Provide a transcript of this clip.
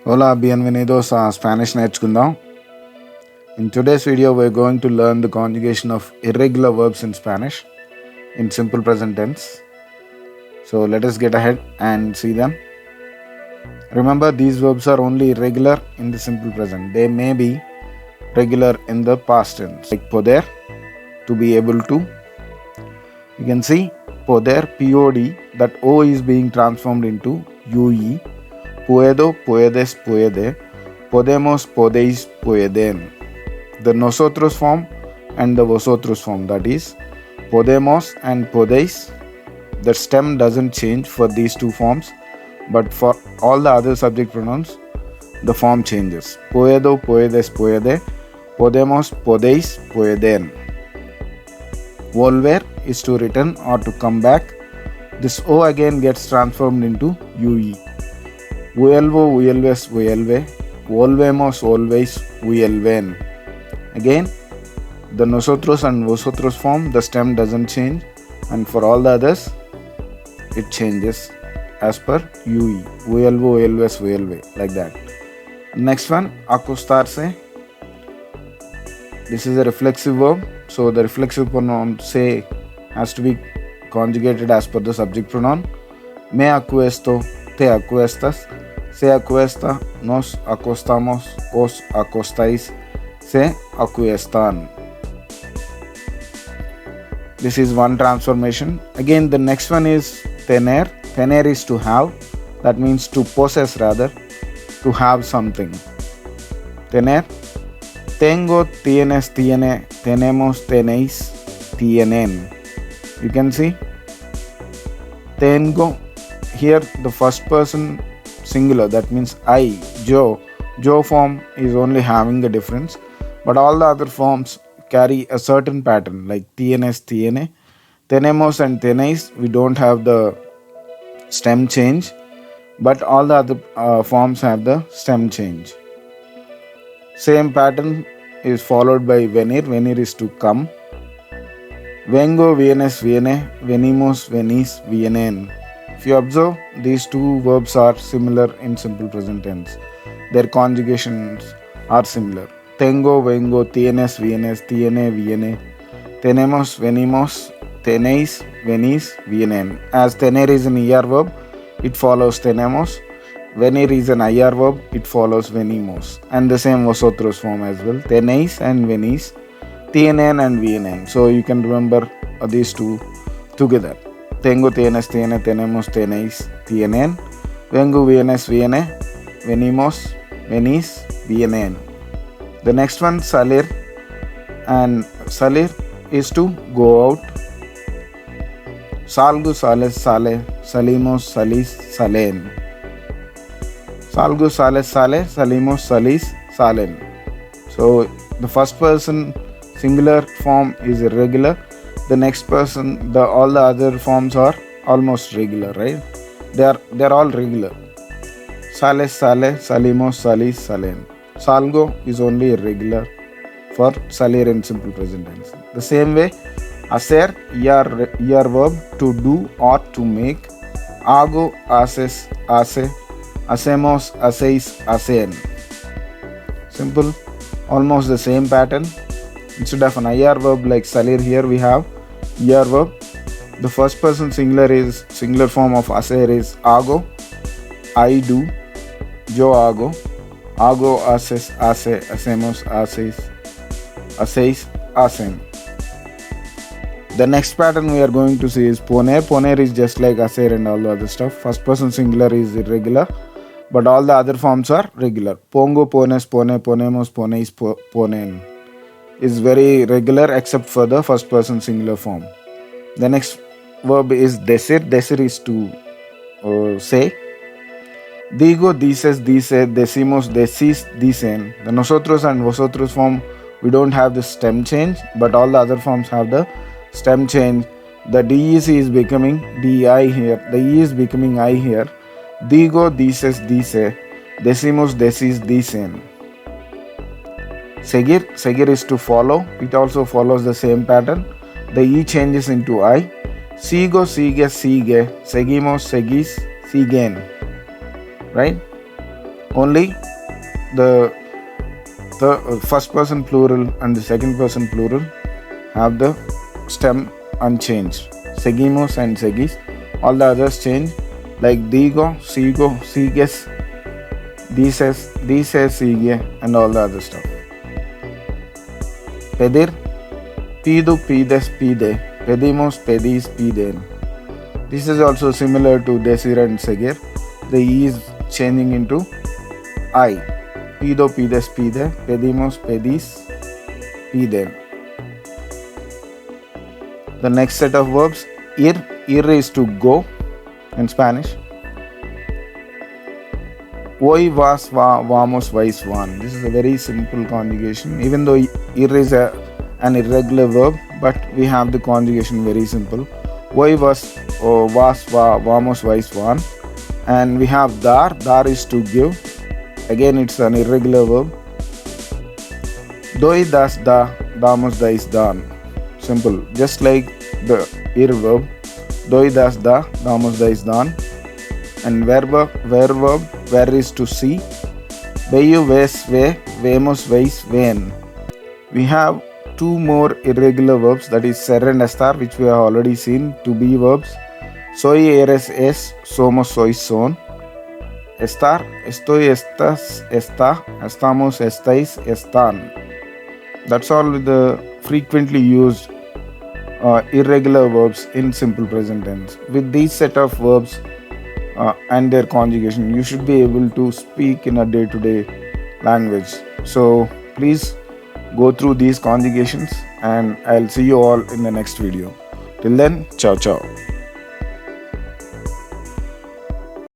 Hola, bienvenidos a Spanish Nerchkundam. In today's video, we're going to learn the conjugation of irregular verbs in Spanish in simple present tense. So let us get ahead and see them. Remember, these verbs are only irregular in the simple present. They may be regular in the past tense, like poder, to be able to. You can see poder, P-O-D, that O is being transformed into UE. Puedo, puedes, puede. Podemos, podéis, pueden. The nosotros form and the vosotros form, that is podemos and podéis. The stem doesn't change for these two forms, but for all the other subject pronouns, the form changes. Puedo, puedes, puede. Podemos, podéis, pueden. Volver is to return or to come back. This O again gets transformed into UE. Vuelvo, vuelves, vuelve. Volvemos, volvéis, vuelven. Again, the nosotros and vosotros form, the stem doesn't change, and for all the others, it changes as per UE. Vuelvo, vuelves, vuelve, like that. Next one, acostarse. This is a reflexive verb, so the reflexive pronoun se has to be conjugated as per the subject pronoun. Me acuesto, te acuestas, se acuesta, nos acostamos, os acostáis, se acuestan. This is one transformation. Again, the next one is tener. Tener is to have. That means to possess, rather, to have something. Tener. Tengo, tienes, tiene, tenemos, tenéis, tienen. You can see tengo. Here the first person singular, that means I, yo. Jo form is only having a difference, but all the other forms carry a certain pattern, like tienes, tiene. Tenemos and tenéis, we don't have the stem change, but all the other forms have the stem change. Same pattern is followed by venir. Venir is to come. Vengo, vienes, viene. Venimos, venís, vienen. If you observe, these two verbs are similar in simple present tense. Their conjugations are similar. Tengo, vengo, tienes, vienes, tiene, viene. Tenemos, venimos, tenéis, venís, vienen. As tener is an ER verb, it follows tenemos. Venir is an IR verb, it follows venimos. And the same vosotros form as well. Tenéis and venís, tienen and vienen. So you can remember these two together. Tengo, tienes, tiene, tenemos, tenéis, tienen. Vengo, vienes, viene. Venimos, venís, vienen. The next one, salir. And salir is to go out. Salgo, sales, sale. Salimos, salís, salen. Salgo, sales, sale. Salimos, salís, salen. So the first person singular form is irregular. The next person, all the other forms are almost regular, right? They are all regular. Sales, sale, salimos, salís, salen. Salgo is only irregular for salir in simple present tense. The same way, hacer, ER verb, to do or to make. Hago, haces, hace. Hacemos, hacéis, hacen. Simple, almost the same pattern. Instead of an IR verb like salir, here we have ER verb. The first person singular form of hacer is hago. I do. Yo hago. Hago, haces, hace, hacemos, hacéis, hacéis, hacen. The next pattern we are going to see is poner. Poner is just like hacer and all the other stuff. First person singular is irregular, but all the other forms are regular. Pongo, pones, pone, ponemos, ponéis, ponen is very regular except for the first person singular form. The next verb is decir. Decir is to say. Digo, dices, dice, decimos, decís, dicen. The nosotros and vosotros form, we don't have the stem change, but all the other forms have the stem change. The DEC is becoming DI here. The E is becoming I here. Digo, dices, dice. Decimos, decís, dicen. Seguir. Seguir is to follow. It also follows the same pattern. The E changes into I. Sigo, sigue, sigue. Seguimos, seguís, siguen. Right? Only the first person plural and the second person plural have the stem unchanged. Seguimos and seguís. All the others change, like digo, sigo, sigues, dices, sigue, and all the other stuff. Pedir, pido, pides, pide. Pedimos, pedís, piden. This is also similar to decir and seguir. The E is changing into I. Pido, pides, pide. Pedimos, pedís, piden. The next set of verbs, ir. Ir is to go in Spanish. Hoy vas, va, vamos, vais, van. This is a very simple conjugation. Even though ir is an irregular verb, but we have the conjugation very simple. Hoy vas, va, vamos, vais, van. And we have dar. Dar is to give. Again, it's an irregular verb. Doy, das, da, damos, dais, dan. Simple. Just like the ir verb. Doy, das, da, damos, dais, dan. And verb, ver is to see. Veio, ves, ve, vemos, veis, ven. We have two more irregular verbs, that is ser and estar, which we have already seen, to be verbs. Soy, eres, es, somos, sois, son. Estar, estoy, estás, está, estamos, estáis, están. That's all with the frequently used irregular verbs in simple present tense. With these set of verbs and their conjugation, you should be able to speak in a day-to-day language. So please go through these conjugations, and I'll see you all in the next video. Till then, ciao ciao.